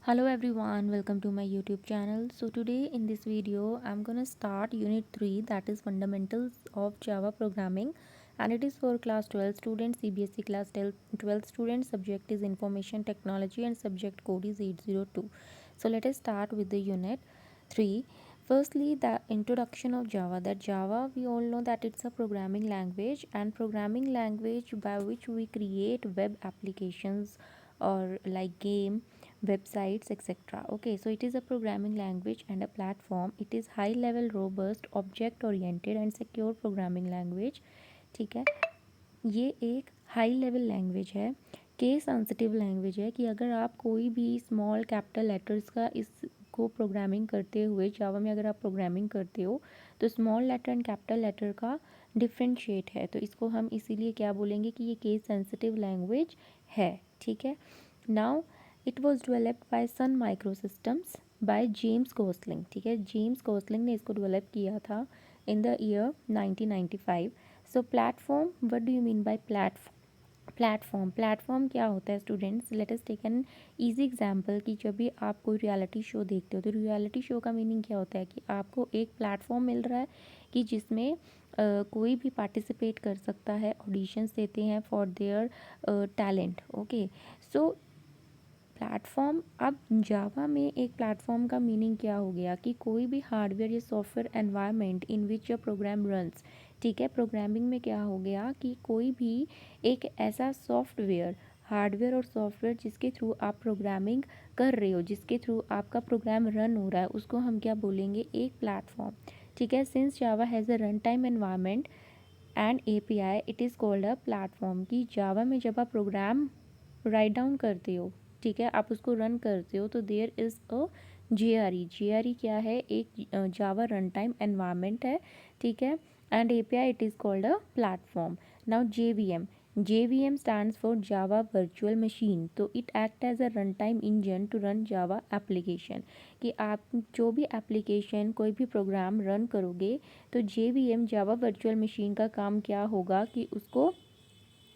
Hello everyone, welcome to my YouTube channel. So today in this video I'm gonna start unit 3, that is fundamentals of Java programming, and it is for class 12 students, CBSE class 12 students. Subject is information technology and subject code is 802. So let us start with the unit 3. Firstly, the introduction of Java. That Java, we all know that it's a programming language, and programming language by which we create web applications or like game, websites, etc. Okay, so it is a programming language and a platform. It is high level, robust, object oriented and secure programming language. ठीक है, ये एक high level language है, case sensitive language है कि अगर आप कोई भी स्मॉल कैपिटल लेटर्स का इसको प्रोग्रामिंग करते हुए जावा में अगर आप प्रोग्रामिंग करते हो तो small letter and capital letter का डिफ्रेंशिएट है, तो इसको हम इसीलिए क्या बोलेंगे कि ये केस सेंसिटिव लैंग्वेज है. ठीक है. Now it was developed by Sun Microsystems by James Gosling. ठीक है, जेम्स गोसलिंग ने इसको डेवलप किया था in the year 1995. So platform, what do you mean by platform क्या होता है students? Let us take an easy example कि जब भी आप कोई रियलिटी शो देखते हो तो रियलिटी शो का मीनिंग क्या होता है कि आपको एक प्लेटफॉर्म मिल रहा है कि जिसमें कोई भी पार्टिसिपेट कर सकता है, ऑडिशंस देते हैं for their talent. Okay, so platform. अब जावा में एक प्लेटफॉर्म का मीनिंग क्या हो गया कि कोई भी हार्डवेयर या software environment in which your program runs. ठीक है, प्रोग्रामिंग में क्या हो गया कि कोई भी एक ऐसा सॉफ्टवेयर, हार्डवेयर और सॉफ्टवेयर जिसके थ्रू आप प्रोग्रामिंग कर रहे हो, जिसके थ्रू आपका प्रोग्राम रन हो रहा है, उसको हम क्या बोलेंगे? एक प्लेटफॉर्म. ठीक है, since Java has a run time environment and API, it is called a platform. कि जावा में जब आप प्रोग्राम राइट डाउन करते हो, ठीक है, आप उसको रन करते हो तो देयर इज़ अ JRE क्या है? एक जावा रन टाइम एनवायरनमेंट है. ठीक है, and API it is called a platform. Now JVM stands for Java Virtual Machine. तो it act as a runtime engine to run Java application. कि आप जो भी एप्लीकेशन, कोई भी प्रोग्राम रन करोगे तो JVM जावा वर्चुअल मशीन का काम क्या होगा कि उसको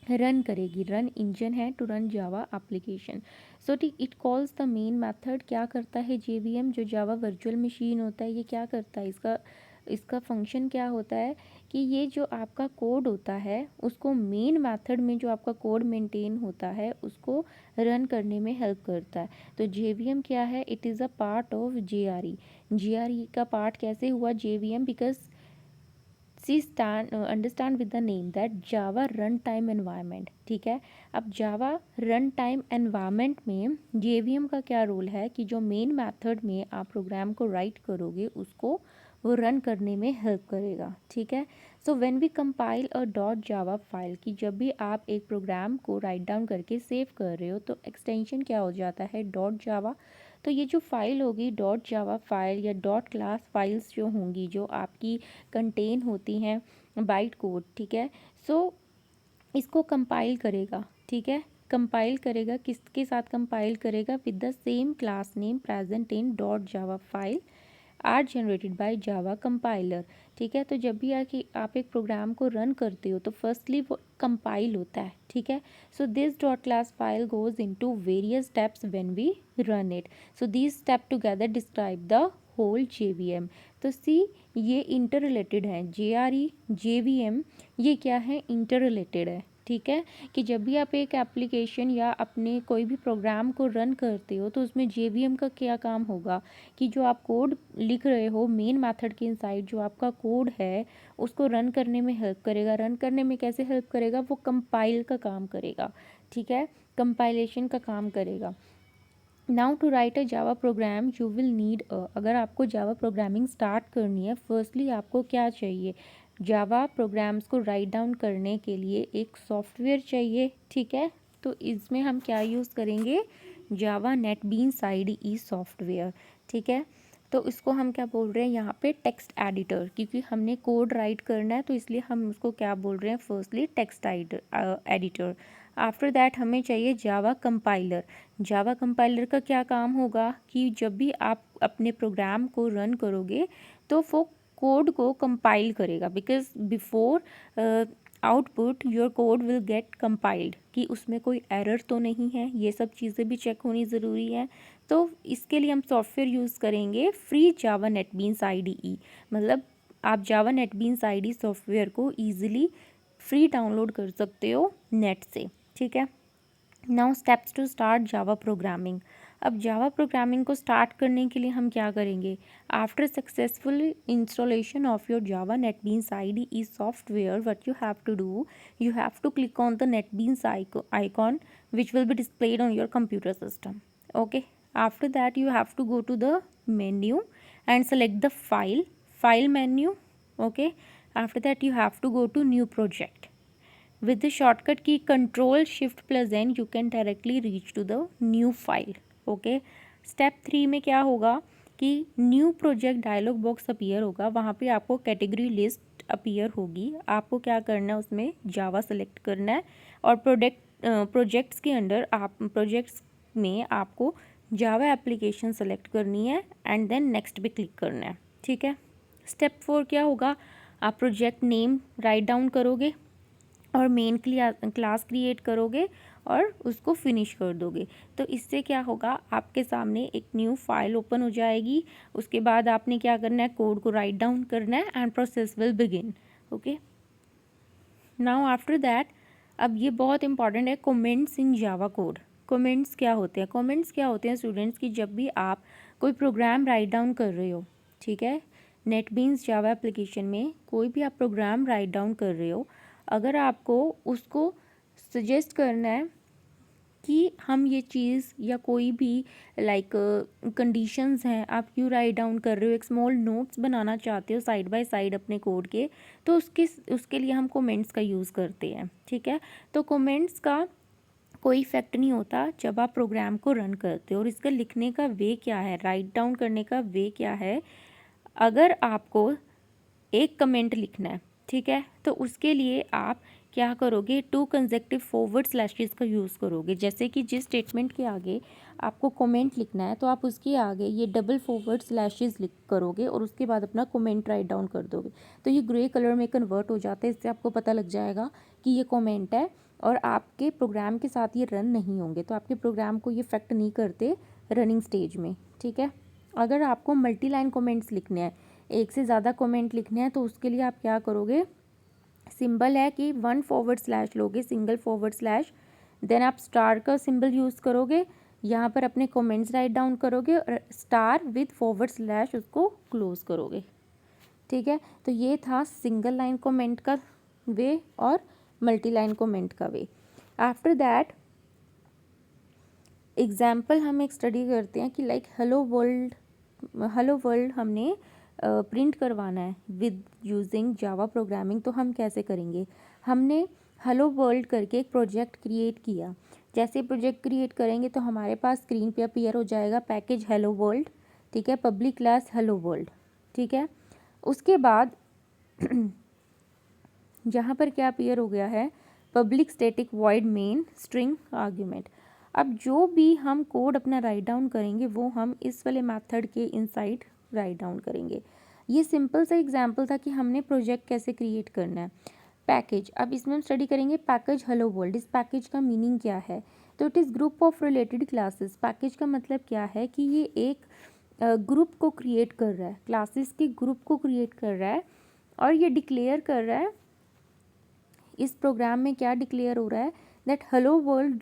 रन करेगी. रन इंजन है to run Java application. So it calls the main method. क्या करता है JVM? जो जावा वर्चुअल मशीन होता है ये क्या करता है, इसका फंक्शन क्या होता है कि ये जो आपका कोड होता है उसको मेन मेथड में जो आपका कोड मेंटेन होता है उसको रन करने में हेल्प करता है. तो JVM क्या है? It is a part of JRE का पार्ट कैसे हुआ JVM? Because understand with the name that Java run time environment. ठीक है, अब जावा रन टाइम एनवायरनमेंट में JVM का क्या रोल है कि जो मेन मेथड में आप प्रोग्राम को राइट करोगे उसको वो रन करने में हेल्प करेगा. ठीक है, so when we compile a dot Java file, कि जब भी आप एक प्रोग्राम को राइट डाउन करके सेव कर रहे हो तो एक्सटेंशन क्या हो जाता है? डॉट जावा. तो ये जो फाइल होगी डॉट जावा फाइल या डॉट क्लास फाइल्स जो होंगी, जो आपकी कंटेन होती हैं बाइट कोड. ठीक है, सो इसको कंपाइल करेगा. ठीक है, कंपाइल करेगा किसके साथ? कंपाइल करेगा with the same class name present in dot Java file are generated by Java compiler. ठीक है, तो जब भी आप एक प्रोग्राम को रन करते हो तो फर्स्टली वो कंपाइल होता है. ठीक है, so this dot class file goes into various steps when we run it. So this step together describe the whole JVM. तो सी, ये इंटर रिलेटेड है. JRE JVM ये क्या है? इंटर रिलेटेड है. ठीक है, कि जब भी आप एक एप्लीकेशन या अपने कोई भी प्रोग्राम को रन करते हो तो उसमें JVM का क्या काम होगा कि जो आप कोड लिख रहे हो मेन मेथड के इनसाइड, जो आपका कोड है उसको रन करने में हेल्प करेगा. रन करने में कैसे हेल्प करेगा? वो कंपाइल का काम करेगा. ठीक है, कंपाइलेशन का काम करेगा. Now to write a Java program you will need अगर आपको जावा प्रोग्रामिंग स्टार्ट करनी है, फर्स्टली आपको क्या चाहिए? जावा प्रोग्राम्स को राइट डाउन करने के लिए एक सॉफ्टवेयर चाहिए. ठीक है, तो इसमें हम क्या यूज़ करेंगे? जावा नेटबीन्स IDE सॉफ्टवेयर. ठीक है, तो इसको हम क्या बोल रहे हैं यहाँ पे? Text editor. क्योंकि हमने कोड राइट करना है तो इसलिए हम उसको क्या बोल रहे हैं? Firstly text editor. After that हमें चाहिए जावा कंपाइलर. जावा कंपाइलर का क्या काम होगा कि जब भी आप अपने प्रोग्राम को रन करोगे तो वो कोड को कंपाइल करेगा. Because before output your code will get compiled, कि उसमें कोई एरर तो नहीं है, ये सब चीज़ें भी चेक होनी ज़रूरी है। तो इसके लिए हम सॉफ्टवेयर यूज़ करेंगे फ्री जावा नेटबीन्स IDE। मतलब आप जावा नेटबीन्स IDE सॉफ्टवेयर को ईजिली फ्री डाउनलोड कर सकते हो नेट से, ठीक है। Now steps to start Java programming. अब जावा प्रोग्रामिंग को स्टार्ट करने के लिए हम क्या करेंगे? After successful installation of your Java NetBeans IDE software, what you have to do, you have to click on the NetBeans icon which will be displayed on your computer system. Okay, after that you have to go to the menu and select the file menu. Okay, after that you have to go to new project. With the shortcut key Ctrl+Shift+N you can directly reach to the new file. Okay, step 3 में क्या होगा कि new project dialogue box appear होगा, वहाँ पे आपको category list appear होगी। आपको क्या करना है, उसमें जावा सेलेक्ट करना है और प्रोजेक्ट्स के अंडर आप प्रोजेक्ट्स में आपको जावा एप्लीकेशन सेलेक्ट करनी है एंड देन नेक्स्ट पे क्लिक करना है, ठीक है। स्टेप 4 क्या होगा, आप प्रोजेक्ट नेम राइट डाउन करोगे और मेन क्लास क्रिएट करोगे और उसको फिनिश कर दोगे। तो इससे क्या होगा, आपके सामने एक न्यू फाइल ओपन हो जाएगी। उसके बाद आपने क्या करना है, कोड को राइट डाउन करना है and process will begin. Okay, now after that, अब ये बहुत इंपॉर्टेंट है, comments in Java code. Comments क्या होते हैं? कमेंट्स क्या होते हैं स्टूडेंट्स की, जब भी आप कोई प्रोग्राम राइट डाउन कर रहे हो, ठीक है, नेटबीन्स जावा एप्लीकेशन में कोई भी आप प्रोग्राम राइट डाउन कर रहे हो, अगर आपको उसको सजेस्ट करना है कि हम ये चीज़ या कोई भी लाइक कंडीशंस हैं आप क्यों राइट डाउन कर रहे हो, एक स्मॉल नोट्स बनाना चाहते हो साइड बाय साइड अपने कोड के, तो उसके लिए हम कमेंट्स का यूज़ करते हैं, ठीक है। तो कमेंट्स का कोई इफेक्ट नहीं होता जब आप प्रोग्राम को रन करते हो। और इसका लिखने का वे क्या है, राइट डाउन करने का वे क्या है, अगर आपको एक कमेंट लिखना है, ठीक है, तो उसके लिए आप क्या करोगे, 2 कंसेक्टिव फॉरवर्ड स्लैशेस का यूज़ करोगे। जैसे कि जिस स्टेटमेंट के आगे आपको कमेंट लिखना है तो आप उसके आगे ये डबल फॉरवर्ड स्लैशेस लिख करोगे और उसके बाद अपना कमेंट राइट डाउन कर दोगे, तो ये ग्रे कलर में कन्वर्ट हो जाता है। इससे आपको पता लग जाएगा कि ये कमेंट है और आपके प्रोग्राम के साथ ये रन नहीं होंगे, तो आपके प्रोग्राम को ये इफेक्ट नहीं करते रनिंग स्टेज में, ठीक है। अगर आपको मल्टी लाइन कमेंट्स लिखने हैं, एक से ज़्यादा कमेंट लिखने हैं, तो उसके लिए आप क्या करोगे, सिंबल है कि 1 फॉरवर्ड स्लैश लोगे, सिंगल फॉरवर्ड स्लैश, देन आप स्टार का सिंबल यूज़ करोगे, यहाँ पर अपने कमेंट्स राइट डाउन करोगे और स्टार विद फॉरवर्ड स्लैश उसको क्लोज करोगे, ठीक है। तो ये था सिंगल लाइन कमेंट का वे और मल्टी लाइन कमेंट का वे। आफ्टर दैट एग्जाम्पल हम एक स्टडी करते हैं कि लाइक हेलो वर्ल्ड हमने प्रिंट करवाना है विद यूजिंग जावा प्रोग्रामिंग। तो हम कैसे करेंगे, हमने हेलो वर्ल्ड करके एक प्रोजेक्ट क्रिएट किया। जैसे प्रोजेक्ट क्रिएट करेंगे तो हमारे पास स्क्रीन पे अपीयर हो जाएगा पैकेज हेलो वर्ल्ड, ठीक है, पब्लिक क्लास हेलो वर्ल्ड, ठीक है। उसके बाद जहाँ पर क्या अपीयर हो गया है, public static void main string argument. अब जो भी हम कोड अपना राइट डाउन करेंगे वो हम इस वाले मेथड के इनसाइड राइट डाउन करेंगे। ये सिंपल सा एग्जांपल था कि हमने प्रोजेक्ट कैसे क्रिएट करना है। पैकेज, अब इसमें हम स्टडी करेंगे पैकेज हेलो वर्ल्ड। इस पैकेज का मीनिंग क्या है, तो it is group of related classes. Package का मतलब क्या है कि ये एक ग्रुप को क्रिएट कर रहा है, क्लासेस के ग्रुप को क्रिएट कर रहा है और ये डिक्लेयर कर रहा है, इस प्रोग्राम में क्या डिक्लेयर हो रहा है, that hello world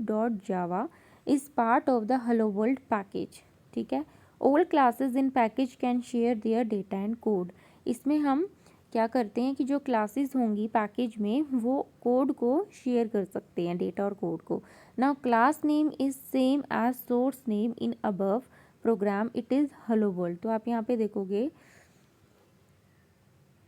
dot Java is part of the hello world package, ठीक है। All classes in package can share their data and code. इसमें हम क्या करते हैं कि जो क्लासेस होंगी पैकेज में वो कोड को शेयर कर सकते हैं, डेटा और कोड को। Now class name is same as source name in above program, it is hello world. तो आप यहाँ पे देखोगे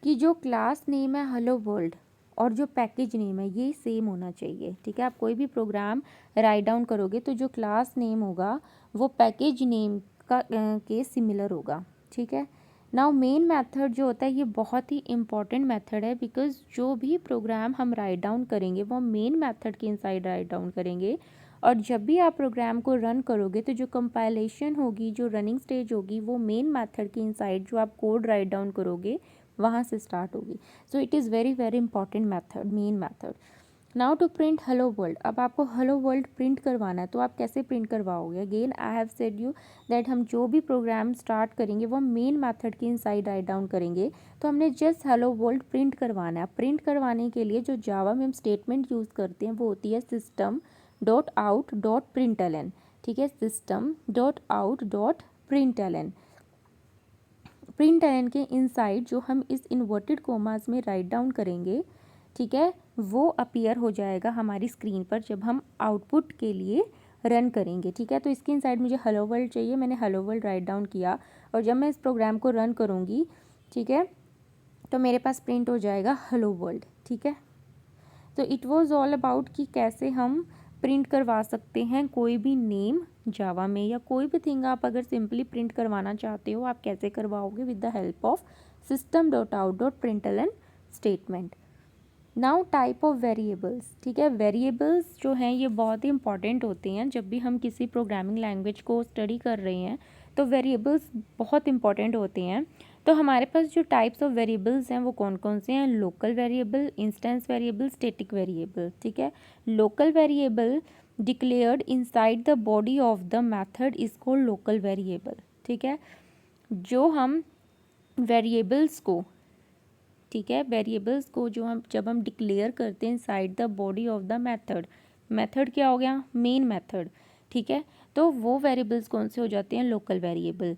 कि जो क्लास नेम है हेलो वर्ल्ड और जो पैकेज नेम है ये सेम होना चाहिए, ठीक है। आप कोई भी प्रोग्राम राइट डाउन करोगे तो जो क्लास नेम होगा वो पैकेज नेम का के सिमिलर होगा, ठीक है। नाउ मेन मेथड जो होता है ये बहुत ही इंपॉर्टेंट मेथड है, बिकॉज जो भी प्रोग्राम हम राइट डाउन करेंगे वो मेन मेथड के इनसाइड राइट डाउन करेंगे। और जब भी आप प्रोग्राम को रन करोगे तो जो कंपाइलेशन होगी, जो रनिंग स्टेज होगी, वो मेन मेथड के इनसाइड जो आप कोड राइट डाउन करोगे वहाँ से स्टार्ट होगी। So it is very very important method, main method. Now to print hello world, अब आपको हेलो वर्ल्ड प्रिंट करवाना है तो आप कैसे प्रिंट करवाओगे? Again I have said you that हम जो भी प्रोग्राम स्टार्ट करेंगे वो मेन मेथड के इनसाइड राइट डाउन करेंगे। तो हमने जस्ट हेलो वर्ल्ड प्रिंट करवाना है। प्रिंट करवाने के लिए जो जावा में हम स्टेटमेंट यूज़ करते हैं वो होती है system dot out dot println. ठीक है, system dot out dot println. Println के इनसाइड जो हम इस इन्वर्टेड कोमास में राइट डाउन करेंगे, ठीक है, वो अपीयर हो जाएगा हमारी स्क्रीन पर जब हम आउटपुट के लिए रन करेंगे। ठीक है, तो इसके इनसाइड मुझे हेलो वर्ल्ड चाहिए, मैंने हेलो वर्ल्ड राइट डाउन किया और जब मैं इस प्रोग्राम को रन करूँगी, ठीक है, तो मेरे पास प्रिंट हो जाएगा हेलो वर्ल्ड। ठीक है, तो इट वाज ऑल अबाउट कि कैसे हम प्रिंट करवा सकते हैं कोई भी नेम जावा में, या कोई भी थिंग आप अगर सिंपली प्रिंट करवाना चाहते हो आप कैसे करवाओगे with the help of system dot out dot println statement. Now type of variables. ठीक है, वेरिएबल्स जो हैं ये बहुत ही इंपॉर्टेंट होते हैं जब भी हम किसी प्रोग्रामिंग लैंग्वेज को स्टडी कर रहे हैं, तो वेरिएबल्स बहुत इंपॉर्टेंट होते हैं। तो हमारे पास जो टाइप्स ऑफ वेरिएबल्स हैं वो कौन कौन से हैं? Local variable, instance variable, static variable. ठीक है, local variable declared inside the body of the method is called local variable. ठीक है, जो हम वेरिएबल्स को, ठीक है, वेरिएबल्स को जो हम जब हम डिक्लेयर करते हैं inside the body of the method, method क्या हो गया? Main method. ठीक है, तो वो वेरिएबल्स कौन से हो जाते हैं? Local variable.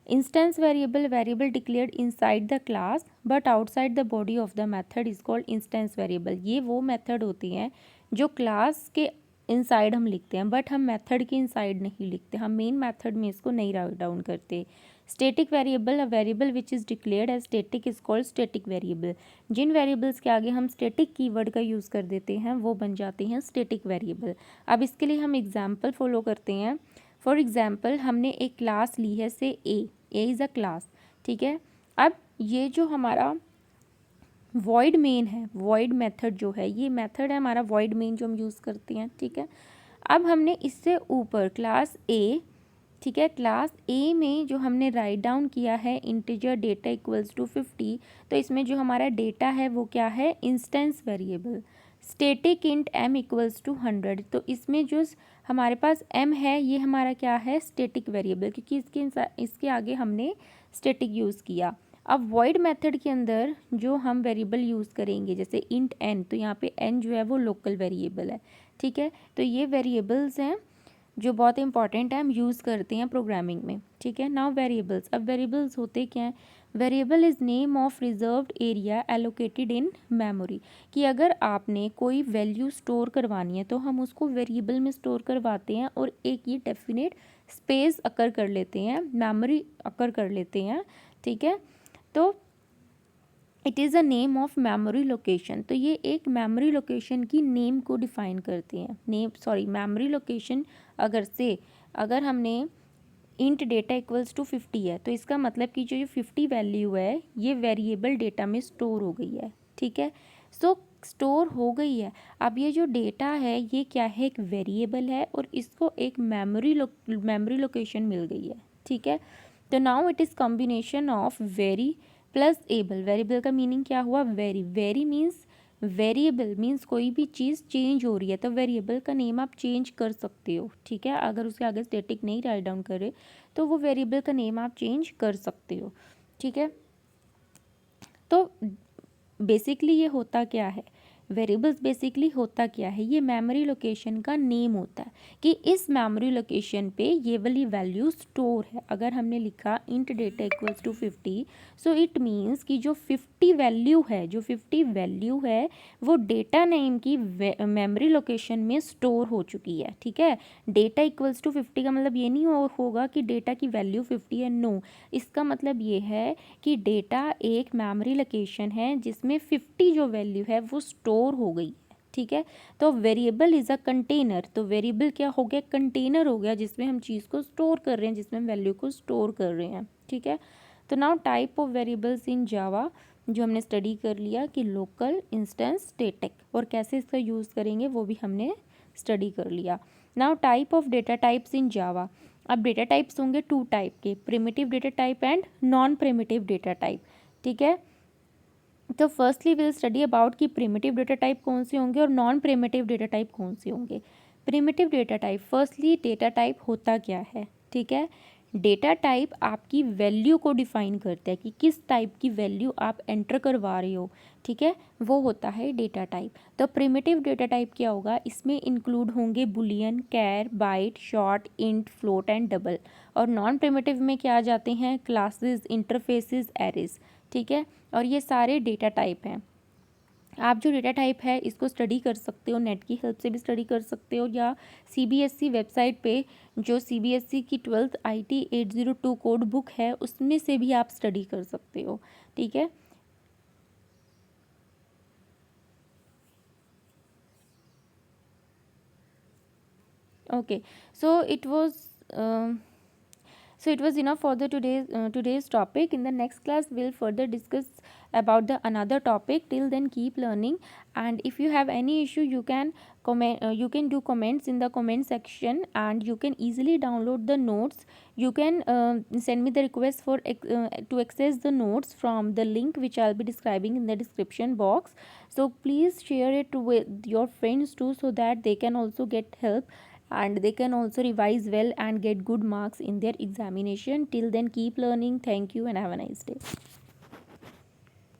Instance variable, variable declared inside the class but outside the body of the method is called instance variable. ये वो मेथड होती हैं जो क्लास के इनसाइड हम लिखते हैं बट हम मेथड के इनसाइड नहीं लिखते, हम मेन मेथड में इसको नहीं राइट डाउन करते। Static variable, a variable which is declared as static is called static variable. जिन वेरिएबल्स के आगे हम स्टैटिक कीवर्ड का यूज़ कर देते हैं वो बन जाते हैं स्टैटिक वेरिएबल। अब इसके लिए हम एग्जाम्पल फॉलो करते हैं। फॉर एग्जाम्पल हमने एक क्लास ली है से ए इज़ अ क्लास। ठीक है, अब ये जो हमारा वॉइड मेन है, वॉइड मेथड जो है, ये मेथड है हमारा वॉइड मेन जो हम यूज़ करते हैं। ठीक है, अब हमने इससे ऊपर क्लास ए, ठीक है, क्लास ए में जो हमने राइट डाउन किया है इंटीजर डेटा इक्वल्स टू 50, तो इसमें जो हमारा डेटा है वो क्या है? Instance variable. Static int m equals to 100, तो इसमें जो हमारे पास m है ये हमारा क्या है? स्टैटिक वेरिएबल, क्योंकि इसके आगे हमने स्टैटिक यूज़ किया। अब वॉइड मेथड के अंदर जो हम वेरिएबल यूज़ करेंगे जैसे इंट n, तो यहाँ पे n जो है वो लोकल वेरिएबल है। ठीक है, तो ये वेरिएबल्स हैं जो बहुत इंपॉर्टेंट है, हम यूज़ करते हैं प्रोग्रामिंग में। ठीक है, नाउ वेरिएबल्स। अब वेरिएबल्स होते क्या हैं? Variable is name of reserved area allocated in memory, कि अगर आपने कोई वैल्यू स्टोर करवानी है तो हम उसको वेरिएबल में स्टोर करवाते हैं और एक ये डेफिनेट स्पेस अकर कर लेते हैं, मेमोरी अकर कर लेते हैं। ठीक है, तो it is a name of memory location, तो ये एक मेमोरी लोकेशन की नेम को डिफाइन करते हैं। मेमोरी लोकेशन अगर हमने इंट डेटा इक्वल्स टू 50 है तो इसका मतलब कि जो ये 50 वैल्यू है ये वेरिएबल डेटा में स्टोर हो गई है। ठीक है, सो स्टोर हो गई है। अब ये जो डेटा है ये क्या है? एक वेरिएबल है और इसको एक मेमोरी लोकेशन मिल गई है। ठीक है, तो now it is combination of very plus able. Variable का मीनिंग क्या हुआ? वेरी मीन्स वेरिएबल मीन्स कोई भी चीज़ चेंज हो रही है, तो वेरिएबल का नेम आप चेंज कर सकते हो। ठीक है, अगर उसके आगे स्टैटिक नहीं राइट डाउन करे तो वो वेरिएबल का नेम आप चेंज कर सकते हो। ठीक है, तो बेसिकली ये होता क्या है? वेरिएबल्स बेसिकली होता क्या है? ये मेमोरी लोकेशन का नेम होता है कि इस मेमोरी लोकेशन पे ये वाली वैल्यू स्टोर है। अगर हमने लिखा int data equals to 50, so it means कि जो 50 वैल्यू है वो डेटा नेम की मेमोरी लोकेशन में स्टोर हो चुकी है। ठीक है, डेटा इक्वल्स टू 50 का मतलब ये नहीं होगा कि डेटा की वैल्यू 50 है, नो, इसका मतलब ये है कि डेटा एक मेमोरी लोकेशन है जिसमें 50 जो वैल्यू है वो स्टोर हो गई है। ठीक है, तो वेरिएबल इज़ अ कंटेनर, तो वेरिएबल क्या हो गया? कंटेनर हो गया जिसमें हम चीज़ को स्टोर कर रहे हैं, जिसमें हम वैल्यू को स्टोर कर रहे हैं। ठीक है, तो now type of variables in Java जो हमने स्टडी कर लिया कि लोकल, इंस्टेंस, स्टैटिक, और कैसे इसका यूज़ करेंगे वो भी हमने स्टडी कर लिया। Now type of data types in Java. अब डेटा टाइप्स होंगे 2 टाइप के, primitive data type and non primitive data type. ठीक है, तो फर्स्टली विल स्टडी अबाउट कि प्रिमिटिव डेटा टाइप कौन से होंगे और नॉन प्रिमिटिव डेटा टाइप कौन से होंगे। Primitive data type, firstly data type होता क्या है, ठीक है। डेटा टाइप आपकी वैल्यू को डिफाइन करता है कि किस टाइप की वैल्यू आप एंटर करवा रहे हो, ठीक है, वो होता है डेटा टाइप। तो प्रिमिटिव डेटा टाइप क्या होगा, इसमें इंक्लूड होंगे boolean, char, byte, short, int, float and double. और नॉन प्रिमिटिव में क्या आ जाते हैं, क्लासेस, इंटरफेसेस, एरेज, ठीक है। और ये सारे डेटा टाइप हैं। आप जो डेटा टाइप है इसको स्टडी कर सकते हो, नेट की हेल्प से भी स्टडी कर सकते हो, या सीबीएसई वेबसाइट पे जो सीबीएसई की 12th IT 802 कोड बुक है उसमें से भी आप स्टडी कर सकते हो, ठीक है। Okay, so it was so it was enough for the today's topic. In the next class we'll further discuss about the another topic. Till then keep learning, and if you have any issue you can comment, you can do comments in the comment section, and you can easily download the notes. You can send me the request for to access the notes from the link which I'll be describing in the description box. So please share it with your friends too, so that they can also get help and they can also revise well and get good marks in their examination. Till then keep learning. Thank you and have a nice day.